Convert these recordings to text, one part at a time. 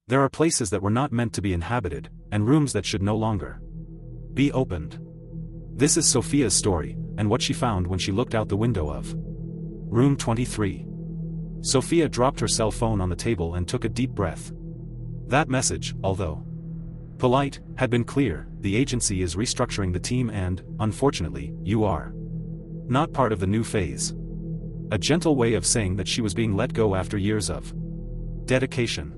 There are places that were not meant to be inhabited, and rooms that should no longer be opened. This is Sofia's story, and what she found when she looked out the window of room 23. Sofia dropped her cell phone on the table and took a deep breath. That message, although polite, had been clear: the agency is restructuring the team and, unfortunately, you are not part of the new phase. A gentle way of saying that she was being let go after years of dedication.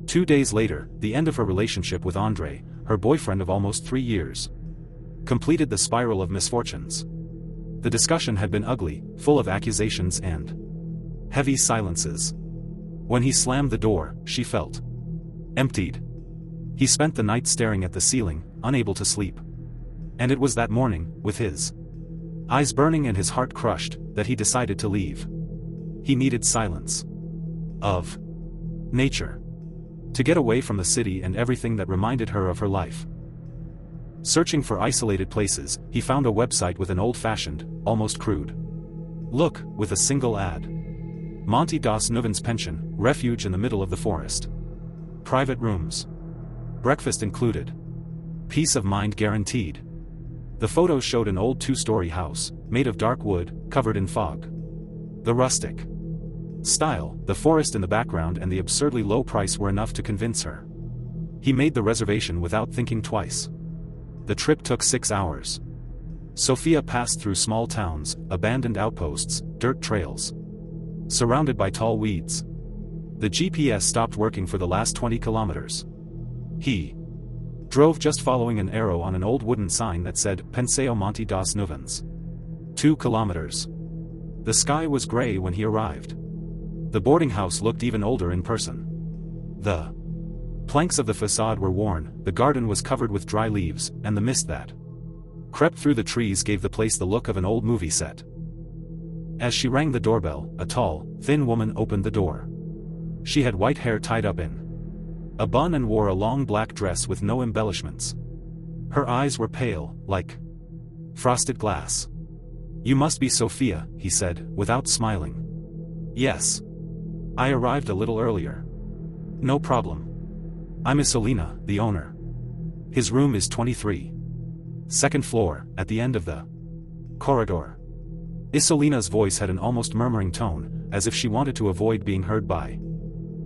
2 days later, the end of her relationship with Andre, her boyfriend of almost 3 years, completed the spiral of misfortunes. The discussion had been ugly, full of accusations and heavy silences. When he slammed the door, she felt emptied. He spent the night staring at the ceiling, unable to sleep. And it was that morning, with his eyes burning and his heart crushed, that he decided to leave. He needed silence. Of nature. To get away from the city and everything that reminded her of her life. Searching for isolated places, he found a website with an old-fashioned, almost crude look, with a single ad. Monty das Nuvens pension, refuge in the middle of the forest. Private rooms. Breakfast included. Peace of mind guaranteed. The photos showed an old 2-story house, made of dark wood, covered in fog. The rustic style, the forest in the background and the absurdly low price were enough to convince her. He made the reservation without thinking twice. The trip took 6 hours. Sofia passed through small towns, abandoned outposts, dirt trails, surrounded by tall weeds. The GPS stopped working for the last 20 kilometers. He drove just following an arrow on an old wooden sign that said, Paseo Monte das Nuvens. 2 kilometers. The sky was gray when he arrived. The boarding house looked even older in person. The planks of the facade were worn, the garden was covered with dry leaves, and the mist that crept through the trees gave the place the look of an old movie set. As she rang the doorbell, a tall, thin woman opened the door. She had white hair tied up in a bun and wore a long black dress with no embellishments. Her eyes were pale, like frosted glass. "You must be Sofia," he said, without smiling. "Yes. I arrived a little earlier." "No problem. I'm Isolina, the owner. His room is 23. Second floor, at the end of the corridor." Isolina's voice had an almost murmuring tone, as if she wanted to avoid being heard by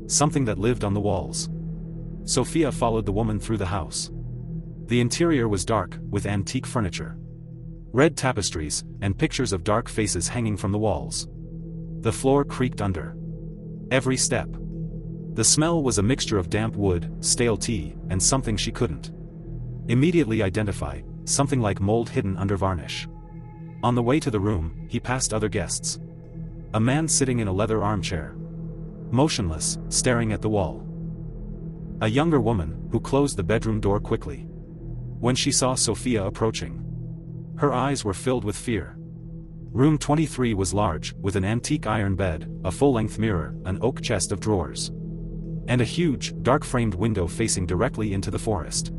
something that lived on the walls. Sofia followed the woman through the house. The interior was dark, with antique furniture, red tapestries, and pictures of dark faces hanging from the walls. The floor creaked under every step. The smell was a mixture of damp wood, stale tea, and something she couldn't immediately identify, something like mold hidden under varnish. On the way to the room, he passed other guests. A man sitting in a leather armchair, motionless, staring at the wall. A younger woman, who closed the bedroom door quickly when she saw Sofia approaching. Her eyes were filled with fear. Room 23 was large, with an antique iron bed, a full-length mirror, an oak chest of drawers, and a huge, dark-framed window facing directly into the forest.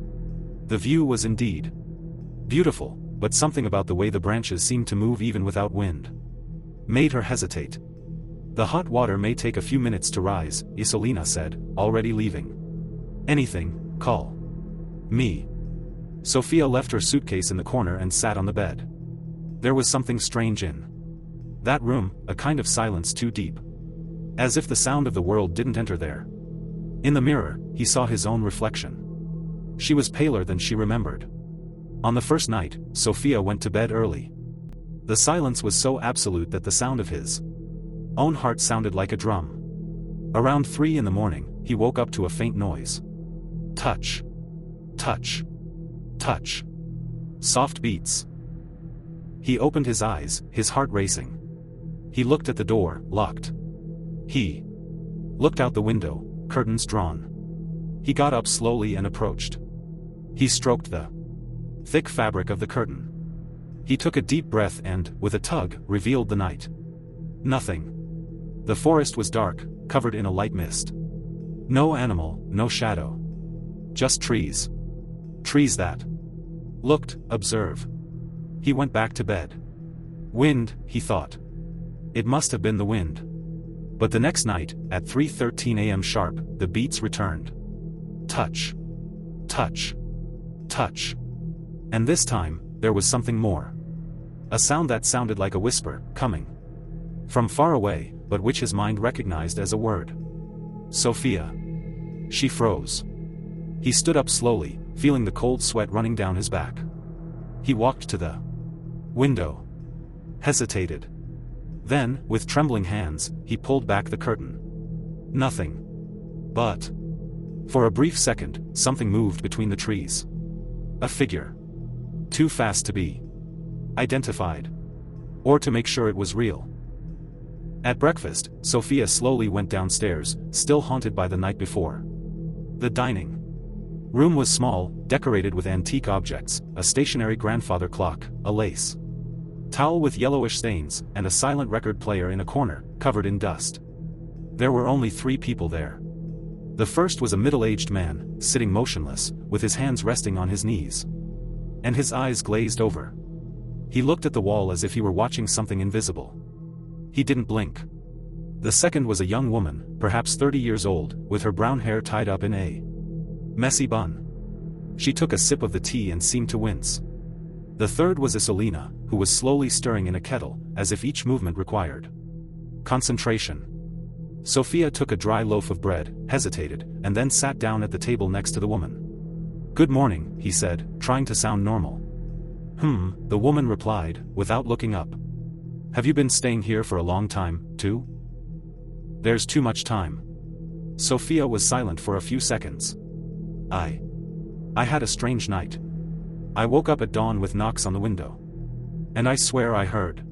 The view was indeed beautiful, but something about the way the branches seemed to move even without wind made her hesitate. "The hot water may take a few minutes to rise," Isolina said, already leaving. "Anything, call me." Sofia left her suitcase in the corner and sat on the bed. There was something strange in that room, a kind of silence too deep. As if the sound of the world didn't enter there. In the mirror, he saw his own reflection. She was paler than she remembered. On the first night, Sofia went to bed early. The silence was so absolute that the sound of his own heart sounded like a drum. Around 3 in the morning, he woke up to a faint noise. Touch. Touch. Touch. Soft beats. He opened his eyes, his heart racing. He looked at the door, locked. He looked out the window, curtains drawn. He got up slowly and approached. He stroked the thick fabric of the curtain. He took a deep breath and, with a tug, revealed the night. Nothing. The forest was dark, covered in a light mist. No animal, no shadow. Just trees. Trees that looked, observe. He went back to bed. Wind, he thought. It must have been the wind. But the next night, at 3:13 a.m. sharp, the beats returned. Touch. Touch. Touch. And this time, there was something more. A sound that sounded like a whisper, coming from far away, but which his mind recognized as a word. Sofia. She froze. He stood up slowly, feeling the cold sweat running down his back. He walked to the window. Hesitated. Then, with trembling hands, he pulled back the curtain. Nothing. But for a brief second, something moved between the trees. A figure. Too fast to be identified. Or to make sure it was real. At breakfast, Sofia slowly went downstairs, still haunted by the night before. The dining room was small, decorated with antique objects, a stationary grandfather clock, a lace towel with yellowish stains, and a silent record player in a corner, covered in dust. There were only 3 people there. The first was a middle-aged man, sitting motionless, with his hands resting on his knees. And his eyes glazed over. He looked at the wall as if he were watching something invisible. He didn't blink. The second was a young woman, perhaps 30 years old, with her brown hair tied up in a messy bun. She took a sip of the tea and seemed to wince. The third was Isolina, who was slowly stirring in a kettle, as if each movement required concentration. Sofia took a dry loaf of bread, hesitated, and then sat down at the table next to the woman. "Good morning," he said, trying to sound normal. The woman replied, without looking up. "Have you been staying here for a long time, too?" "There's too much time." Sofia was silent for a few seconds. I had a strange night. I woke up at dawn with knocks on the window. And I swear I heard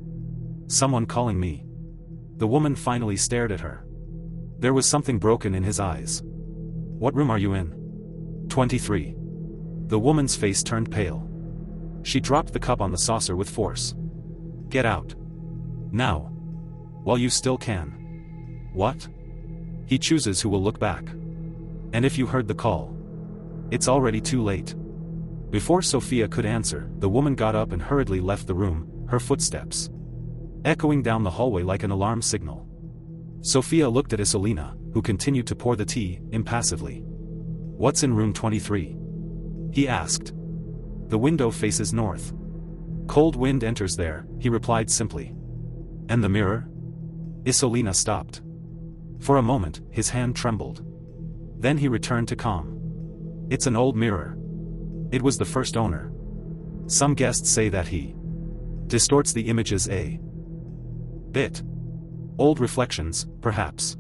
someone calling me." The woman finally stared at her. There was something broken in his eyes. "What room are you in?" 23. The woman's face turned pale. She dropped the cup on the saucer with force. "Get out. Now. While you still can." "What?" "He chooses who will look back. And if you heard the call, it's already too late." Before Sofia could answer, the woman got up and hurriedly left the room, her footsteps echoing down the hallway like an alarm signal. Sofia looked at Isolina, who continued to pour the tea, impassively. "What's in room 23? He asked. "The window faces north. Cold wind enters there," he replied simply. "And the mirror?" Isolina stopped. For a moment, his hand trembled. Then he returned to calm. "It's an old mirror. It was the first owner. Some guests say that he distorts the images a bit. Old reflections, perhaps.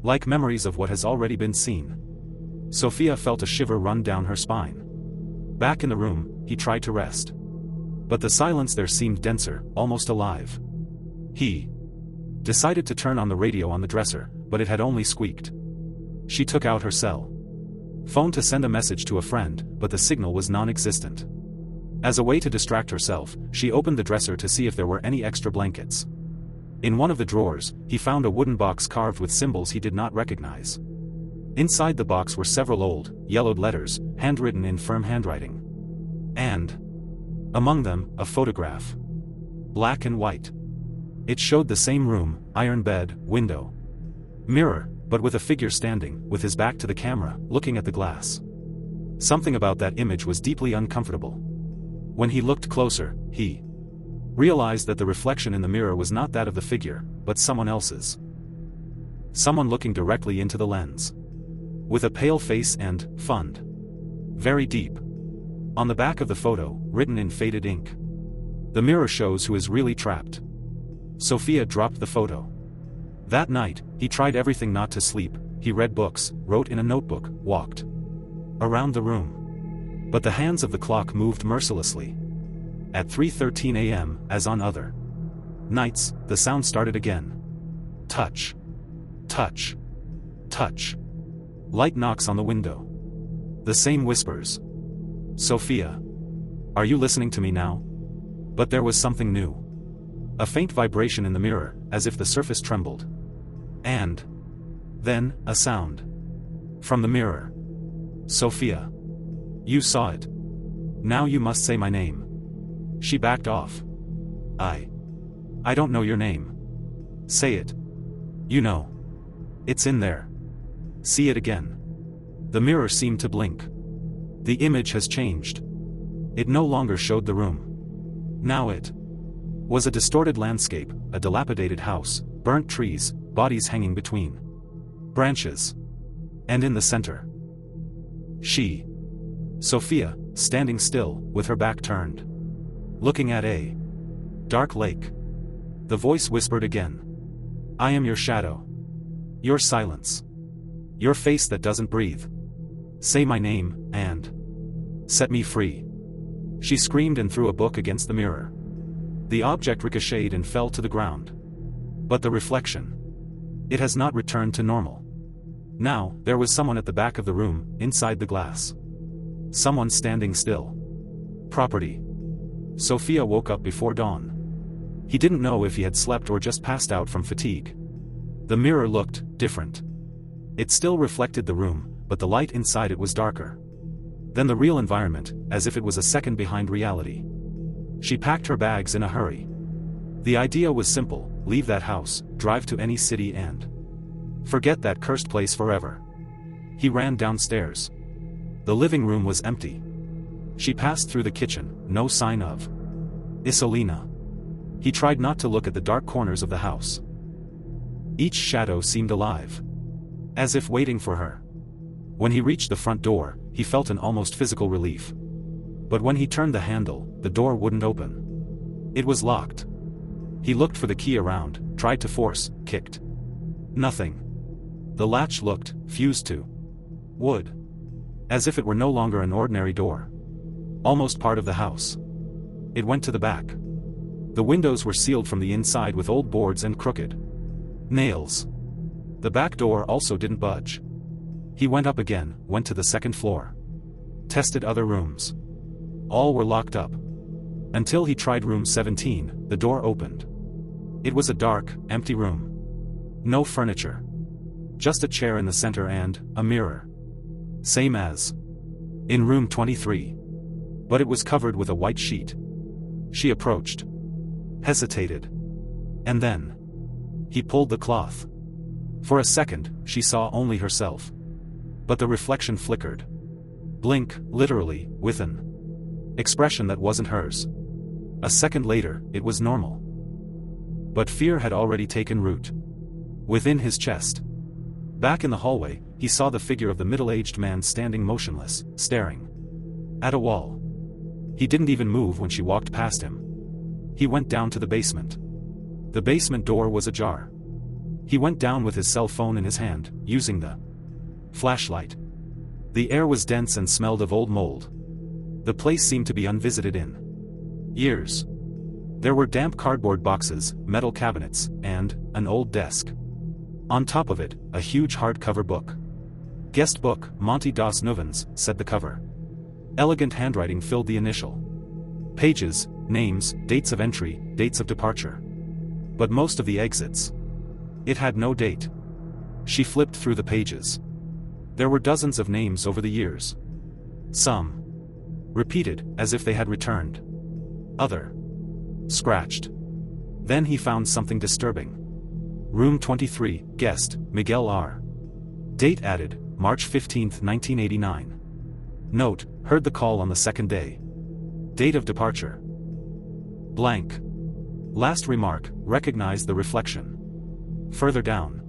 Like memories of what has already been seen." Sofia felt a shiver run down her spine. Back in the room, he tried to rest. But the silence there seemed denser, almost alive. He decided to turn on the radio on the dresser, but it had only squeaked. She took out her cell phone to send a message to a friend, but the signal was non-existent. As a way to distract herself, she opened the dresser to see if there were any extra blankets. In one of the drawers, he found a wooden box carved with symbols he did not recognize. Inside the box were several old, yellowed letters, handwritten in firm handwriting. And among them, a photograph. Black and white. It showed the same room, iron bed, window, mirror, but with a figure standing, with his back to the camera, looking at the glass. Something about that image was deeply uncomfortable. When he looked closer, he realized that the reflection in the mirror was not that of the figure, but someone else's. Someone looking directly into the lens. With a pale face and fund. Very deep. On the back of the photo, written in faded ink. "The mirror shows who is really trapped." Sofia dropped the photo. That night, he tried everything not to sleep. He read books, wrote in a notebook, walked around the room. But the hands of the clock moved mercilessly. At 3:13 a.m., as on other nights, the sound started again. Touch. Touch. Touch. Light knocks on the window. The same whispers. "Sofia. Are you listening to me now?" But there was something new. A faint vibration in the mirror, as if the surface trembled. And then, a sound. From the mirror. "Sofia. You saw it. Now you must say my name." She backed off. I don't know your name." "Say it. You know. It's in there. See it again." The mirror seemed to blink. The image has changed. It no longer showed the room. Now it was a distorted landscape, a dilapidated house, burnt trees, bodies hanging between branches. And in the center, she, Sofia, standing still, with her back turned, looking at a dark lake. The voice whispered again. I am your shadow. Your silence. Your face that doesn't breathe. Say my name, and set me free. She screamed and threw a book against the mirror. The object ricocheted and fell to the ground. But the reflection, it has not returned to normal. Now, there was someone at the back of the room, inside the glass. Someone standing still. Property. Sofia woke up before dawn. He didn't know if he had slept or just passed out from fatigue. The mirror looked different. It still reflected the room, but the light inside it was darker than the real environment, as if it was a second behind reality. She packed her bags in a hurry. The idea was simple: leave that house, drive to any city and forget that cursed place forever. He ran downstairs. The living room was empty. She passed through the kitchen, no sign of Isolina. He tried not to look at the dark corners of the house. Each shadow seemed alive, as if waiting for her. When he reached the front door, he felt an almost physical relief. But when he turned the handle, the door wouldn't open. It was locked. He looked for the key around, tried to force, kicked. Nothing. The latch looked fused to wood, as if it were no longer an ordinary door. Almost part of the house. It went to the back. The windows were sealed from the inside with old boards and crooked nails. The back door also didn't budge. He went up again, went to the second floor. Tested other rooms. All were locked up. Until he tried room 17, the door opened. It was a dark, empty room. No furniture. Just a chair in the center and a mirror. Same as in room 23. But it was covered with a white sheet. She approached. Hesitated. And then he pulled the cloth. For a second, she saw only herself. But the reflection flickered. Blink, literally, with an expression that wasn't hers. A second later, it was normal. But fear had already taken root within his chest. Back in the hallway, he saw the figure of the middle-aged man standing motionless, staring at a wall. He didn't even move when she walked past him. He went down to the basement. The basement door was ajar. He went down with his cell phone in his hand, using the flashlight. The air was dense and smelled of old mold. The place seemed to be unvisited in years. There were damp cardboard boxes, metal cabinets, and an old desk. On top of it, a huge hardcover book. Guest book, Monty das Nuvens, said the cover. Elegant handwriting filled the initial pages, names, dates of entry, dates of departure. But most of the exits, it had no date. She flipped through the pages. There were dozens of names over the years. Some repeated, as if they had returned. Other scratched. Then he found something disturbing. Room 23, guest, Miguel R. Date added, March 15, 1989. Note, heard the call on the second day. Date of departure. Blank. Last remark, recognized the reflection. Further down.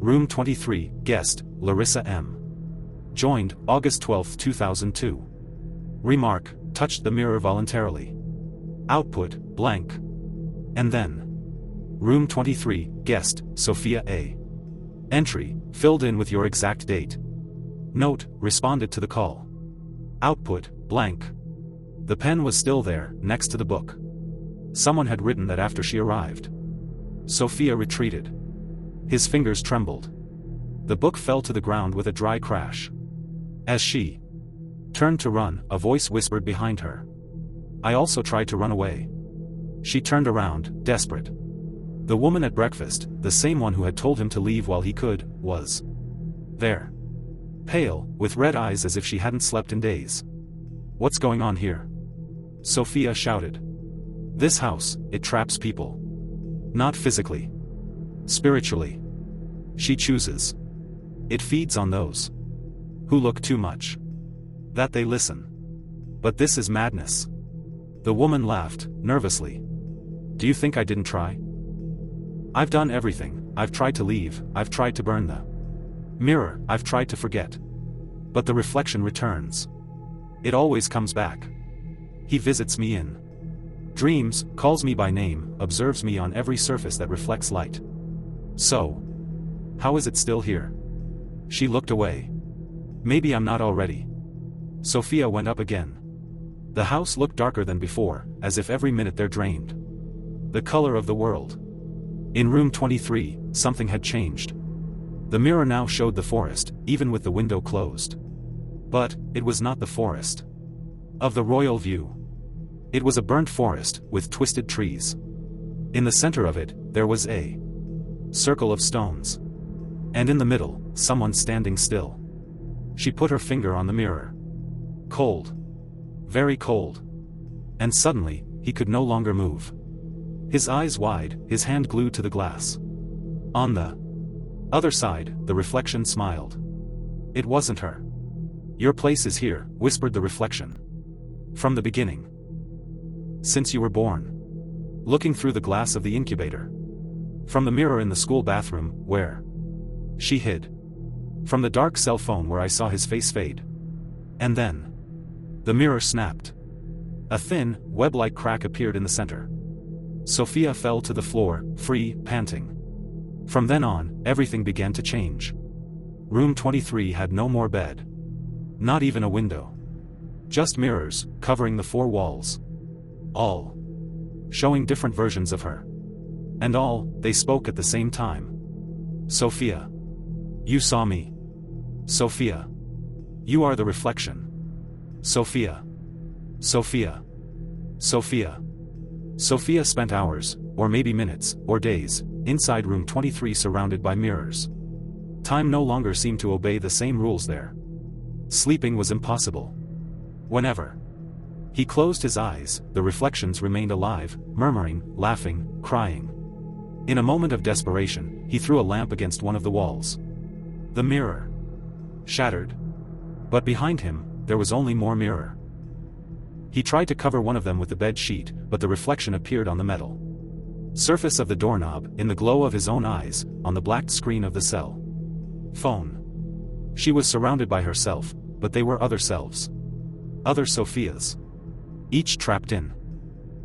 Room 23, guest, Larissa M. Joined, August 12, 2002. Remark, touched the mirror voluntarily. Output, blank. And then. Room 23, guest, Sofia A. Entry, filled in with your exact date. Note, responded to the call. Output, blank. The pen was still there, next to the book. Someone had written that after she arrived. Sofia retreated. His fingers trembled. The book fell to the ground with a dry crash. As she turned to run, a voice whispered behind her. I also tried to run away. She turned around, desperate. The woman at breakfast, the same one who had told him to leave while he could, was there. Pale, with red eyes as if she hadn't slept in days. What's going on here? Sofia shouted. This house, it traps people. Not physically. Spiritually. She chooses. It feeds on those Who look too much. That they listen. But this is madness. The woman laughed, nervously. Do you think I didn't try? I've done everything. I've tried to leave, I've tried to burn the mirror, I've tried to forget. But the reflection returns. It always comes back. He visits me in dreams, calls me by name, observes me on every surface that reflects light. So, how is it still here? She looked away. Maybe I'm not already. Sofia went up again. The house looked darker than before, as if every minute there drained the color of the world. In room 23, something had changed. The mirror now showed the forest, even with the window closed. But, it was not the forest of the royal view. It was a burnt forest, with twisted trees. In the center of it, there was a circle of stones. And in the middle, someone standing still. She put her finger on the mirror. Cold. Very cold. And suddenly, he could no longer move. His eyes wide, his hand glued to the glass. On the other side, the reflection smiled. It wasn't her. Your place is here, whispered the reflection. From the beginning. Since you were born. Looking through the glass of the incubator. From the mirror in the school bathroom, where she hid. From the dark cell phone where I saw his face fade. And then the mirror snapped. A thin, web-like crack appeared in the center. Sofia fell to the floor, free, panting. From then on, everything began to change. Room 23 had no more bed. Not even a window. Just mirrors, covering the four walls. All showing different versions of her. And all, they spoke at the same time. Sofia. You saw me. Sofia. You are the reflection. Sofia. Sofia. Sofia. Sofia spent hours, or maybe minutes, or days, inside room 23 surrounded by mirrors. Time no longer seemed to obey the same rules there. Sleeping was impossible. Whenever he closed his eyes, the reflections remained alive, murmuring, laughing, crying. In a moment of desperation, he threw a lamp against one of the walls. The mirror shattered. But behind him, there was only more mirror. He tried to cover one of them with the bed sheet, but the reflection appeared on the metal surface of the doorknob, in the glow of his own eyes, on the blacked screen of the cell phone. She was surrounded by herself, but they were other selves. Other Sofias. Each trapped in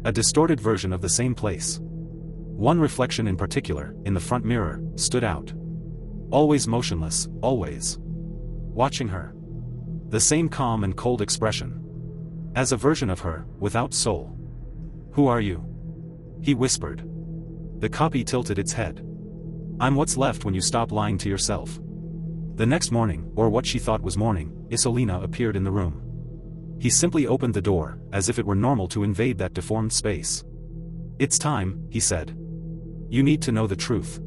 a distorted version of the same place. One reflection in particular, in the front mirror, stood out. Always motionless, always watching her. The same calm and cold expression. As a version of her, without soul. Who are you? He whispered. The copy tilted its head. I'm what's left when you stop lying to yourself. The next morning, or what she thought was morning, Isolina appeared in the room. He simply opened the door, as if it were normal to invade that deformed space. It's time, he said. You need to know the truth.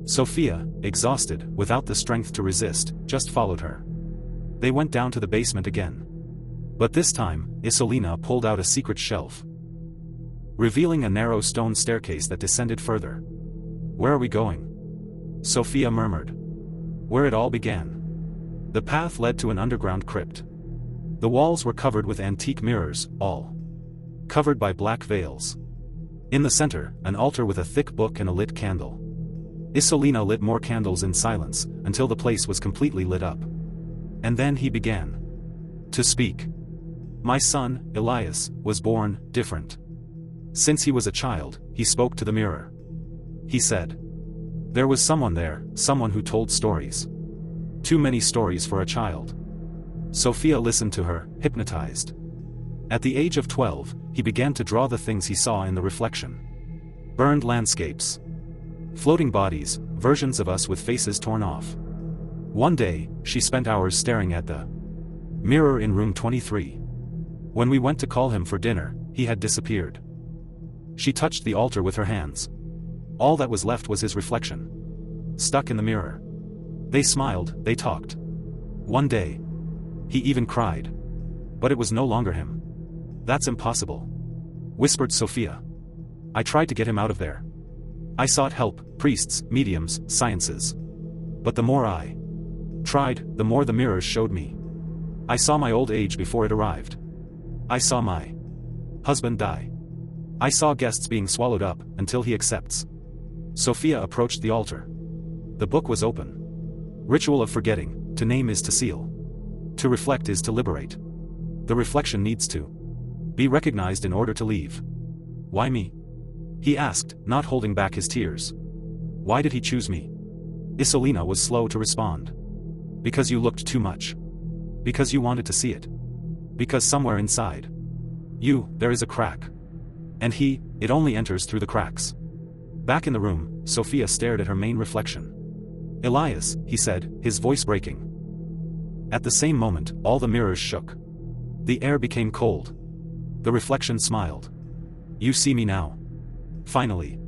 Sofia, exhausted, without the strength to resist, just followed her. They went down to the basement again. But this time, Isolina pulled out a secret shelf, revealing a narrow stone staircase that descended further. Where are we going? Sofia murmured. Where it all began. The path led to an underground crypt. The walls were covered with antique mirrors, all covered by black veils. In the center, an altar with a thick book and a lit candle. Isolina lit more candles in silence, until the place was completely lit up. And then he began to speak. My son, Elias, was born different. Since he was a child, he spoke to the mirror. He said. There was someone there, someone who told stories. Too many stories for a child. Sofia listened to her, hypnotized. At the age of 12, he began to draw the things he saw in the reflection. Burned landscapes. Floating bodies, versions of us with faces torn off. One day, she spent hours staring at the mirror in room 23. When we went to call him for dinner, he had disappeared. She touched the altar with her hands. All that was left was his reflection. Stuck in the mirror. They smiled, they talked. One day. He even cried. But it was no longer him. That's impossible. Whispered Sofia. I tried to get him out of there. I sought help, priests, mediums, sciences. But the more I tried, the more the mirrors showed me. I saw my old age before it arrived. I saw my husband die. I saw guests being swallowed up, until he accepts. Sofia approached the altar. The book was open. Ritual of forgetting, to name is to seal. To reflect is to liberate. The reflection needs to be recognized in order to leave. Why me? He asked, not holding back his tears. Why did he choose me? Isolina was slow to respond. Because you looked too much. Because you wanted to see it. Because somewhere inside you, there is a crack. And it only enters through the cracks. Back in the room, Sofia stared at her main reflection. Elias, he said, his voice breaking. At the same moment, all the mirrors shook. The air became cold. The reflection smiled. You see me now. Finally.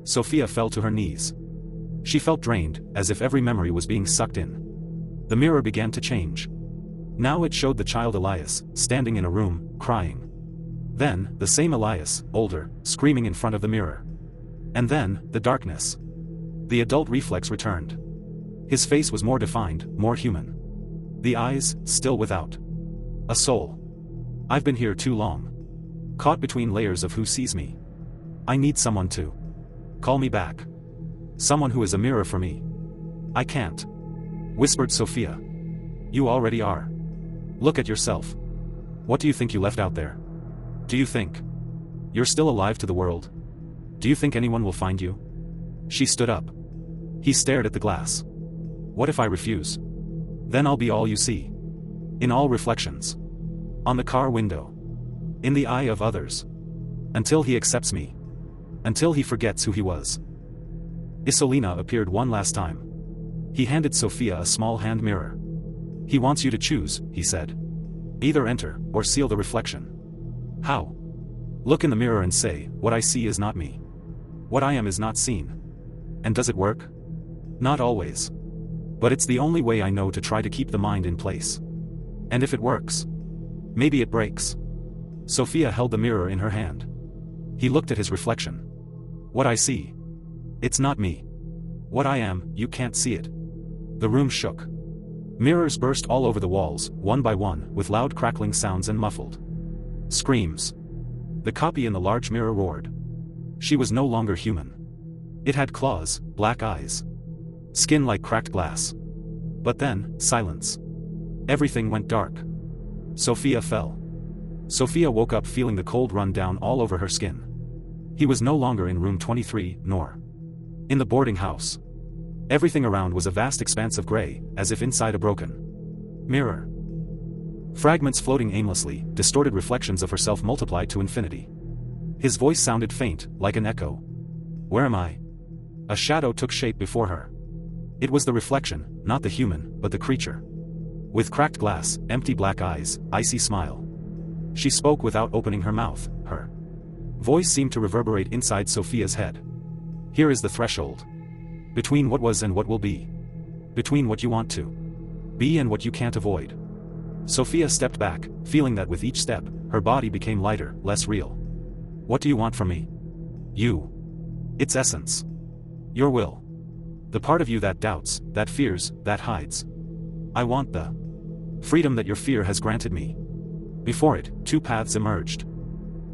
Sofia fell to her knees. She felt drained, as if every memory was being sucked in. The mirror began to change. Now it showed the child Elias, standing in a room, crying. Then, the same Elias, older, screaming in front of the mirror. And then, the darkness. The adult reflex returned. His face was more defined, more human. The eyes, still without a soul. I've been here too long. Caught between layers of who sees me. I need someone to call me back. Someone who is a mirror for me. I can't, whispered Sofia. You already are. Look at yourself. What do you think you left out there? Do you think you're still alive to the world? Do you think anyone will find you? She stood up. He stared at the glass. What if I refuse? Then I'll be all you see. In all reflections. On the car window. In the eye of others. Until he accepts me. Until he forgets who he was. Isolina appeared one last time. He handed Sofia a small hand mirror. He wants you to choose, he said. Either enter, or seal the reflection. How? Look in the mirror and say, what I see is not me. What I am is not seen. And does it work? Not always. But it's the only way I know to try to keep the mind in place. And if it works, maybe it breaks. Sofia held the mirror in her hand. He looked at his reflection. What I see. It's not me. What I am, you can't see it. The room shook. Mirrors burst all over the walls, one by one, with loud crackling sounds and muffled screams. The copy in the large mirror roared. She was no longer human. It had claws, black eyes. Skin like cracked glass. But then, silence. Everything went dark. Sofia fell. Sofia woke up feeling the cold run down all over her skin. He was no longer in room 23, nor in the boarding house. Everything around was a vast expanse of gray, as if inside a broken mirror. Fragments floating aimlessly, distorted reflections of herself multiplied to infinity. His voice sounded faint, like an echo. Where am I? A shadow took shape before her. It was the reflection, not the human, but the creature. With cracked glass, empty black eyes, icy smile. She spoke without opening her mouth, her voice seemed to reverberate inside Sofia's head. Here is the threshold. Between what was and what will be. Between what you want to be and what you can't avoid. Sofia stepped back, feeling that with each step, her body became lighter, less real. What do you want from me? You. Its essence. Your will. The part of you that doubts, that fears, that hides. I want the freedom that your fear has granted me. Before it, two paths emerged.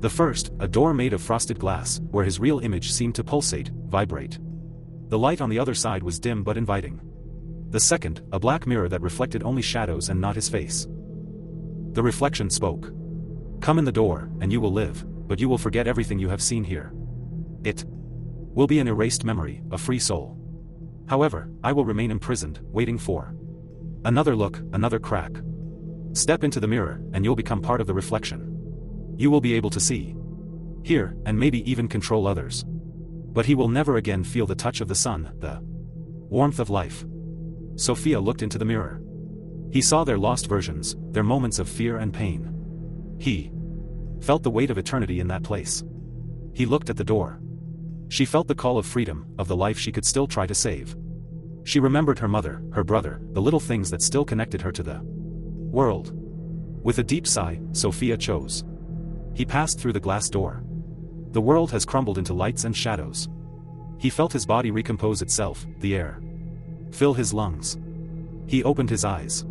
The first, a door made of frosted glass, where his real image seemed to pulsate, vibrate. The light on the other side was dim but inviting. The second, a black mirror that reflected only shadows and not his face. The reflection spoke. Come in the door, and you will live, but you will forget everything you have seen here. It will be an erased memory, a free soul. However, I will remain imprisoned, waiting for another look, another crack. Step into the mirror, and you'll become part of the reflection. You will be able to see, hear, and maybe even control others. But he will never again feel the touch of the sun, the warmth of life. Sofia looked into the mirror. He saw their lost versions, their moments of fear and pain. He felt the weight of eternity in that place. He looked at the door. She felt the call of freedom, of the life she could still try to save. She remembered her mother, her brother, the little things that still connected her to the world. With a deep sigh, Sofia chose. He passed through the glass door. The world has crumbled into lights and shadows. He felt his body recompose itself, the air fill his lungs. He opened his eyes.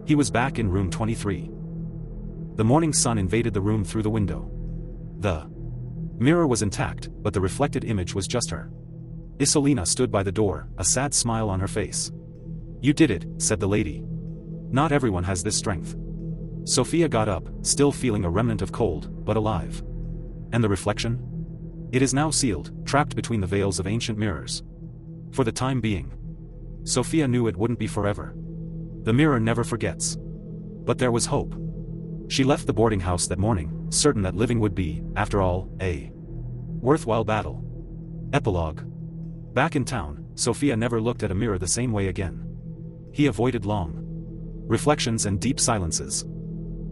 He was back in room 23. The morning sun invaded the room through the window. The mirror was intact, but the reflected image was just her. Isolina stood by the door, a sad smile on her face. "You did it," said the lady. "Not everyone has this strength." Sofia got up, still feeling a remnant of cold, but alive. And the reflection? It is now sealed, trapped between the veils of ancient mirrors. For the time being. Sofia knew it wouldn't be forever. The mirror never forgets. But there was hope. She left the boarding house that morning, certain that living would be, after all, a worthwhile battle. Epilogue. Back in town, Sofia never looked at a mirror the same way again. He avoided long reflections and deep silences.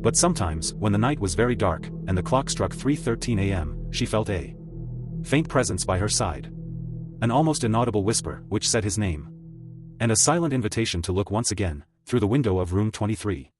But sometimes, when the night was very dark, and the clock struck 3:13 a.m., she felt a faint presence by her side. An almost inaudible whisper, which said his name. And a silent invitation to look once again, through the window of room 23.